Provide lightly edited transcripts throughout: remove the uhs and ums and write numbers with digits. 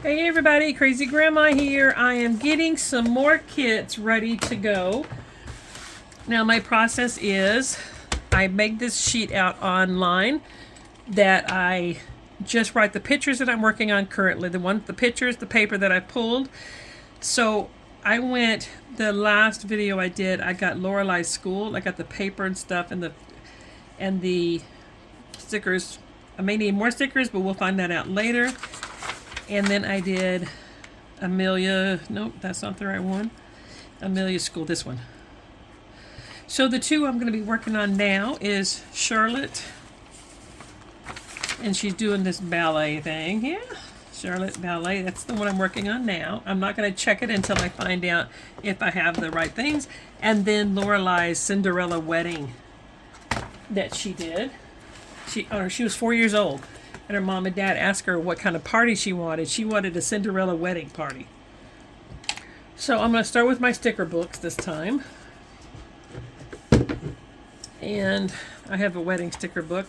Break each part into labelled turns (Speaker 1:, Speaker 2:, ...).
Speaker 1: Hey everybody, Crazy Grandma here. I am getting some more kits ready to go. Now my process is I make this sheet out online that I just write the pictures that I'm working on currently, the pictures, the paper that I pulled. So I went, the last video I did, I got Lorelei's school. I got the paper and stuff and the stickers. I may need more stickers, but we'll find that out later. And then I did Amelia, nope, that's not the right one. Amelia School, this one. So the two I'm going to be working on now is Charlotte. And she's doing this ballet thing. Yeah, Charlotte Ballet, that's the one I'm working on now. I'm not going to check it until I find out if I have the right things. And then Lorelei's Cinderella Wedding that she did. She was 4 years old. And her mom and dad asked her what kind of party she wanted. She wanted a Cinderella wedding party. So I'm going to start with my sticker books this time. And I have a wedding sticker book.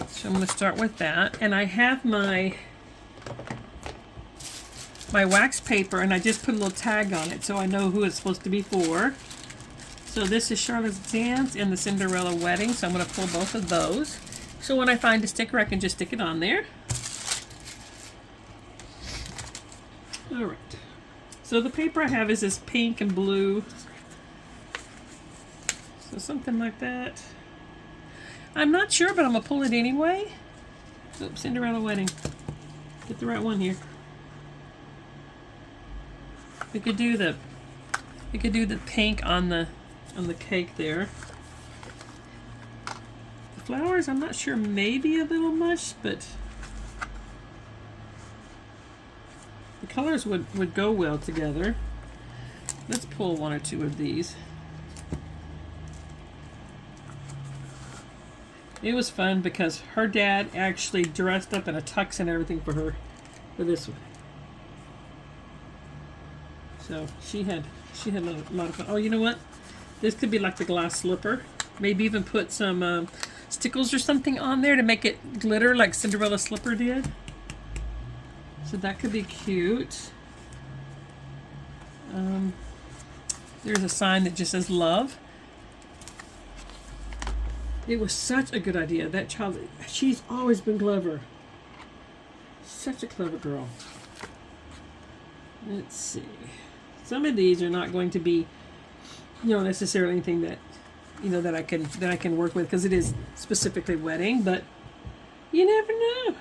Speaker 1: So I'm going to start with that. And I have my wax paper, and I just put a little tag on it so I know who it's supposed to be for. So this is Charlotte's Dance and the Cinderella Wedding. So I'm going to pull both of those. So when I find a sticker, I can just stick it on there. All right. So the paper I have is this pink and blue. So something like that. I'm not sure, but I'm going to pull it anyway. Oops, Cinderella Wedding. Get the right one here. We could do the pink on the cake there. Flowers, I'm not sure, maybe a little much, but the colors would go well together. Let's pull one or two of these. It was fun because her dad actually dressed up in a tux and everything for her for this one. So she had a lot of fun. Oh, you know what? This could be like the glass slipper. Maybe even put some stickles or something on there to make it glitter like Cinderella slipper did. So that could be cute. There's a sign that just says love. It was such a good idea. That child, she's always been clever. Such a clever girl. Let's see. Some of these are not going to be, necessarily anything that that I can work with because it is specifically wedding, but you never know.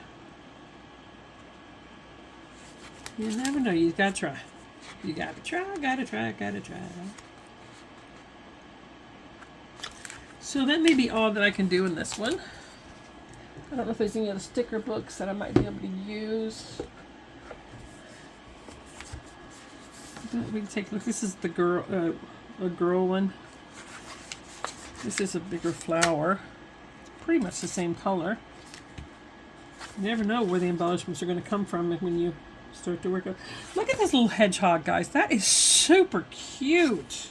Speaker 1: You never know. You gotta try. You gotta try. Gotta try. So that may be all that I can do in this one. I don't know if there's any other sticker books that I might be able to use. We can take a look. This is the a girl one. This is a bigger flower. It's pretty much the same color. You never know where the embellishments are going to come from when you start to work on. Look at this little hedgehog, guys. That is super cute.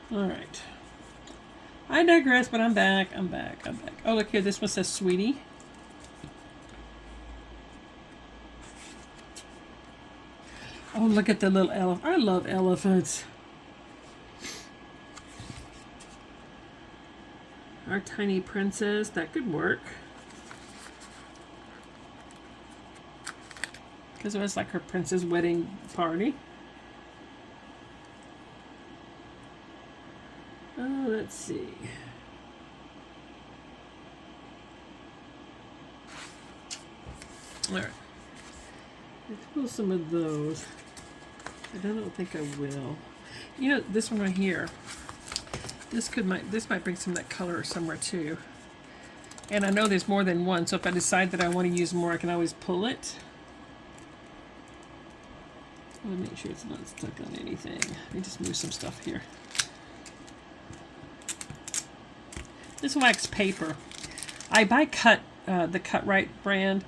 Speaker 1: All right. I digress, but I'm back. Oh, look here. This one says Sweetie. Oh, look at the little elephant. I love elephants. Our tiny princess. That could work. Because it was like her princess wedding party. Oh, let's see. All right. Let's pull some of those. I don't think I will. This one right here. This might bring some of that color somewhere too. And I know there's more than one, so if I decide that I want to use more, I can always pull it. I want to make sure it's not stuck on anything. Let me just move some stuff here. This wax paper. I buy the Cut Right brand.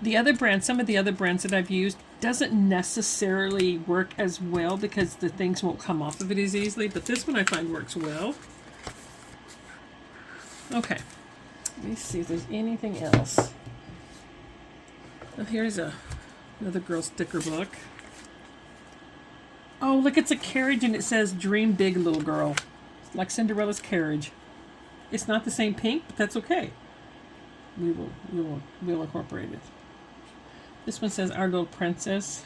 Speaker 1: Some of the other brands that I've used doesn't necessarily work as well because the things won't come off of it as easily, but this one I find works well. Okay, let me see if there's anything else. So here's another girl sticker book. Oh, look, it's a carriage and it says "Dream Big, Little Girl." It's like Cinderella's carriage. It's not the same pink, but that's okay. We'll incorporate it. This one says "Our Little Princess."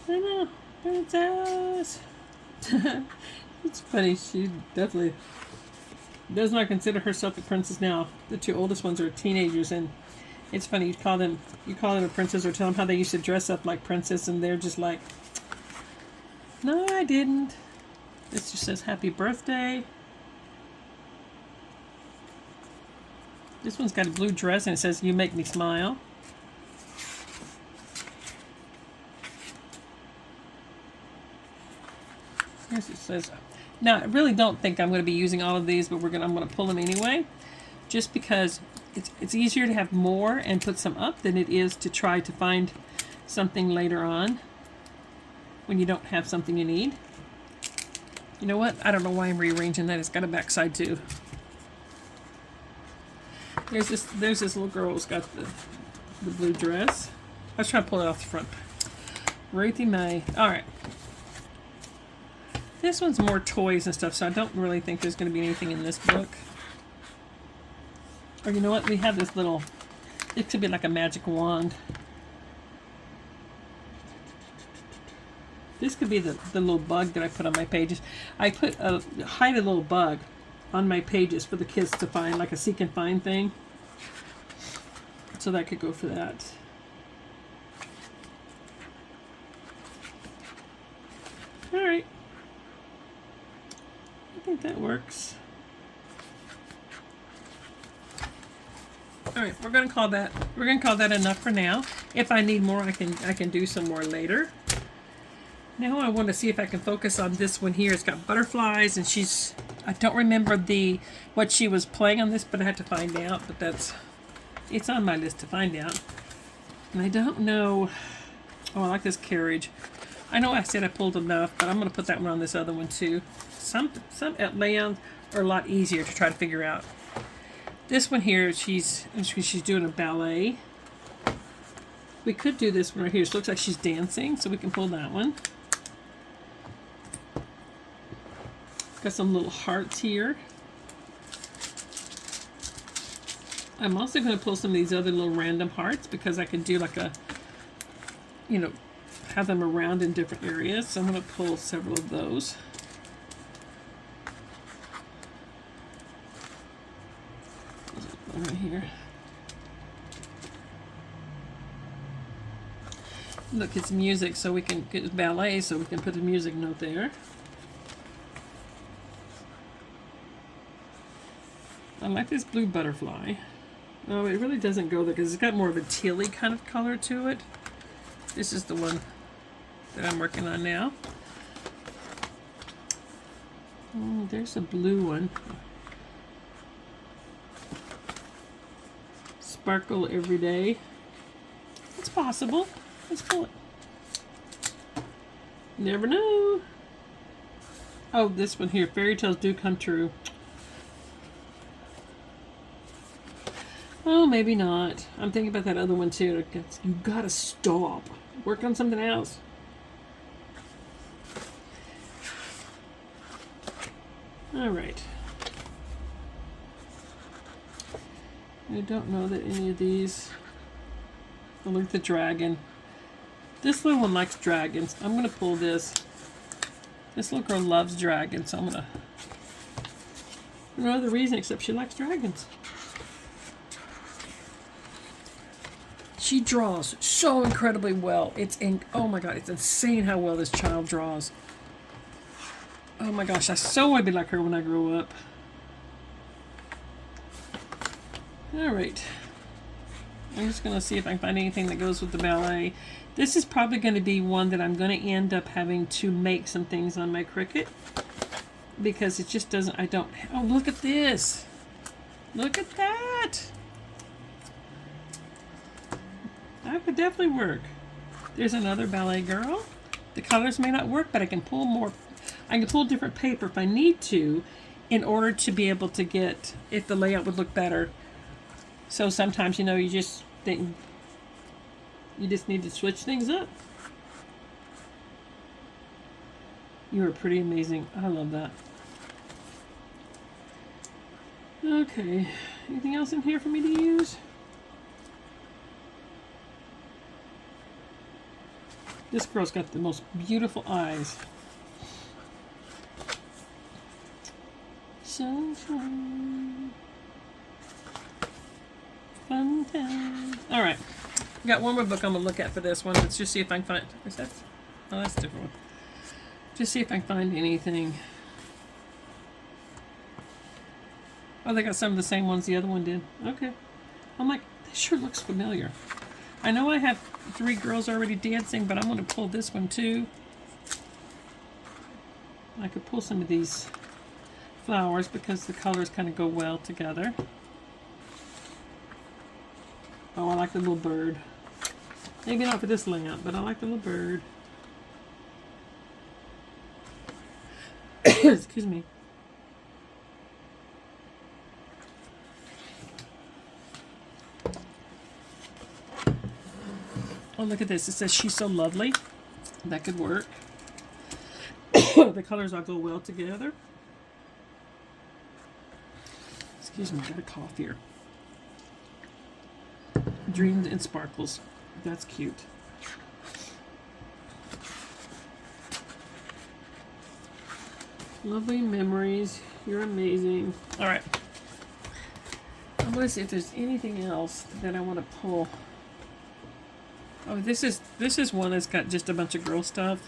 Speaker 1: I know, princess. It's funny. She definitely does not consider herself a princess now. The two oldest ones are teenagers, and it's funny. You call them a princess, or tell them how they used to dress up like princess, and they're just like, "No, I didn't." This just says "Happy Birthday." This one's got a blue dress, and it says "You Make Me Smile." Here's it says. Now, I really don't think I'm going to be using all of these, but I'm going to pull them anyway, just because it's easier to have more and put some up than it is to try to find something later on when you don't have something you need. You know what? I don't know why I'm rearranging that. It's got a backside too. There's this little girl who's got the blue dress. I was trying to pull it off the front. Ruthie May. All right. This one's more toys and stuff, so I don't really think there's going to be anything in this book. Or you know what? We have this little, it could be like a magic wand. This could be the little bug that I put on my pages. I hide a little bug on my pages for the kids to find, like a seek and find thing. So that could go for that. All right. I think that works. All right, we're gonna call that enough for now. If I need more, I can do some more later. Now I want to see if I can focus on this one here. It's got butterflies, and I don't remember what she was playing on this, but I had to find out. But it's on my list to find out. And I don't know. Oh, I like this carriage. I know I said I pulled enough, but I'm gonna put that one on this other one too. Some layouts are a lot easier to try to figure out. This one here, she's doing a ballet. We could do this one right here. It looks like she's dancing, so we can pull that one. Got some little hearts here. I'm also going to pull some of these other little random hearts because I can do like a, have them around in different areas. So I'm going to pull several of those. Right here. Look, it's music, so we can get ballet, so we can put a music note there. I like this blue butterfly. Oh, it really doesn't go there because it's got more of a tealy kind of color to it. This is the one that I'm working on now. Oh, there's a blue one. Sparkle every day. It's possible. Let's pull it. Never know. Oh, this one here. Fairy tales do come true. Oh, maybe not. I'm thinking about that other one too. You gotta stop. Work on something else. All right. I don't know that any of these. Oh, look at the dragon. This little one likes dragons. I'm going to pull this. This little girl loves dragons, so I'm going to. No other reason except she likes dragons. She draws so incredibly well. Oh my god, it's insane how well this child draws. Oh my gosh, I so want to be like her when I grow up. Alright. I'm just going to see if I can find anything that goes with the ballet. This is probably going to be one that I'm going to end up having to make some things on my Cricut. Because it just doesn't, oh, look at this. Look at that. That would definitely work. There's another ballet girl. The colors may not work, but I can pull more. I can pull different paper if I need to in order to be able to get, if the layout would look better, So sometimes, you know, you just think you just need to switch things up. You are pretty amazing. I love that. Okay, anything else in here for me to use? This girl's got the most beautiful eyes. Sunshine. Fun time. All right, got one more book I'm gonna look at for this one. Let's just see if I can find. Is that? Oh, that's a different one. Just see if I can find anything. Oh, they got some of the same ones the other one did. Okay. I'm like, this sure looks familiar. I know I have 3 girls already dancing, but I'm going to pull this one too. I could pull some of these flowers because the colors kind of go well together. Oh, I like the little bird. Maybe not for this layout, but I like the little bird. Excuse me. Oh, look at this. It says she's so lovely. That could work. The colors all go well together. Excuse me, I got a cough here. Dreams and sparkles. That's cute. Lovely memories. You're amazing. All right. I'm going to see if there's anything else that I want to pull. Oh, this is one that's got just a bunch of girl stuff.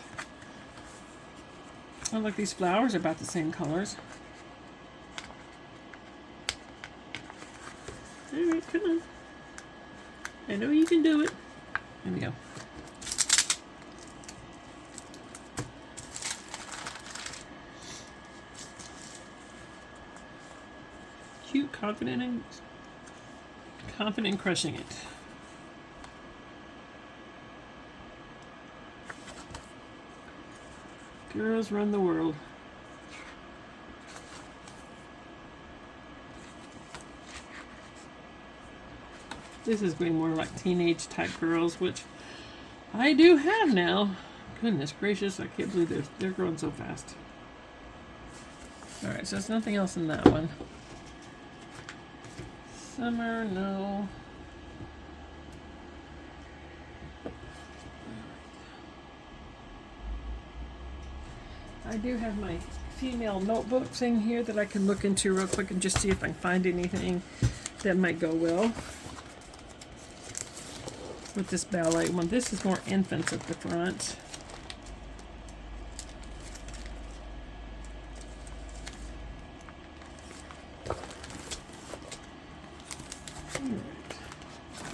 Speaker 1: Oh, look, these flowers are about the same colors. All right, come on. I know you can do it. Here we go. Cute, confident in crushing it. Girls run the world. This is way more like teenage type girls, which I do have now. Goodness gracious, I can't believe they're growing so fast. Alright, so there's nothing else in that one. Summer, no. I do have my female notebook thing here that I can look into real quick and just see if I can find anything that might go well with this ballet one. This is more infants at the front.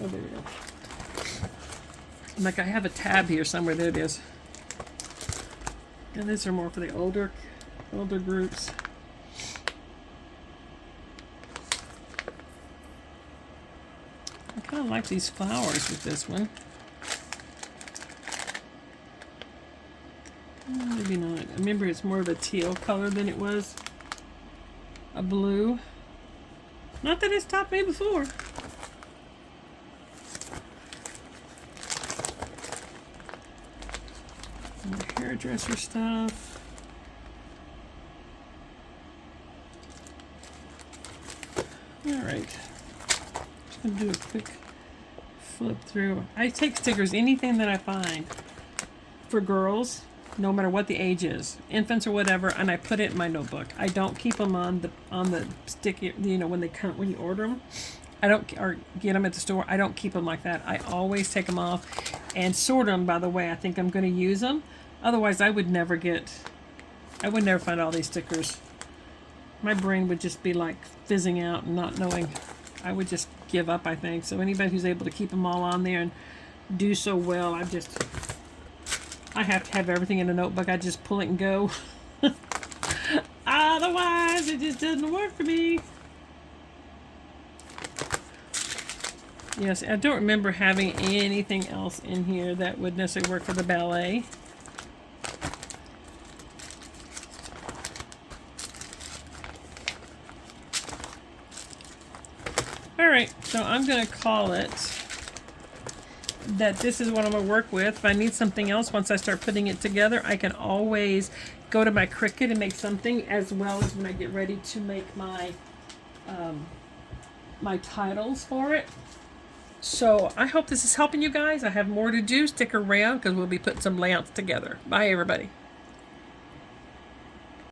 Speaker 1: Oh, there we go. Like I have a tab here somewhere. There it is. And these are more for the older groups. I kind of like these flowers with this one. Maybe not. I remember it's more of a teal color than it was a blue. Not that it's topped me before. Hairdresser stuff. Alright. Just going to do a quick flip through. I take stickers, anything that I find for girls, no matter what the age is, infants or whatever, and I put it in my notebook. I don't keep them on the sticky, you know, when you order them. I don't, or get them at the store. I don't keep them like that. I always take them off and sort them by the way I think I'm going to use them. Otherwise, I would never find all these stickers. My brain would just be like fizzing out and not knowing. I would just give up, I think. So anybody who's able to keep them all on there and do so well, I have to have everything in a notebook. I just pull it and go. Otherwise, it just doesn't work for me. Yes, I don't remember having anything else in here that would necessarily work for the ballet. Alright, So I'm going to call it that this is what I'm going to work with. If I need something else once I start putting it together, I can always go to my Cricut and make something, as well as when I get ready to make my my titles for it. So I hope this is helping you guys. I have more to do. Stick around because we'll be putting some layouts together. Bye, everybody.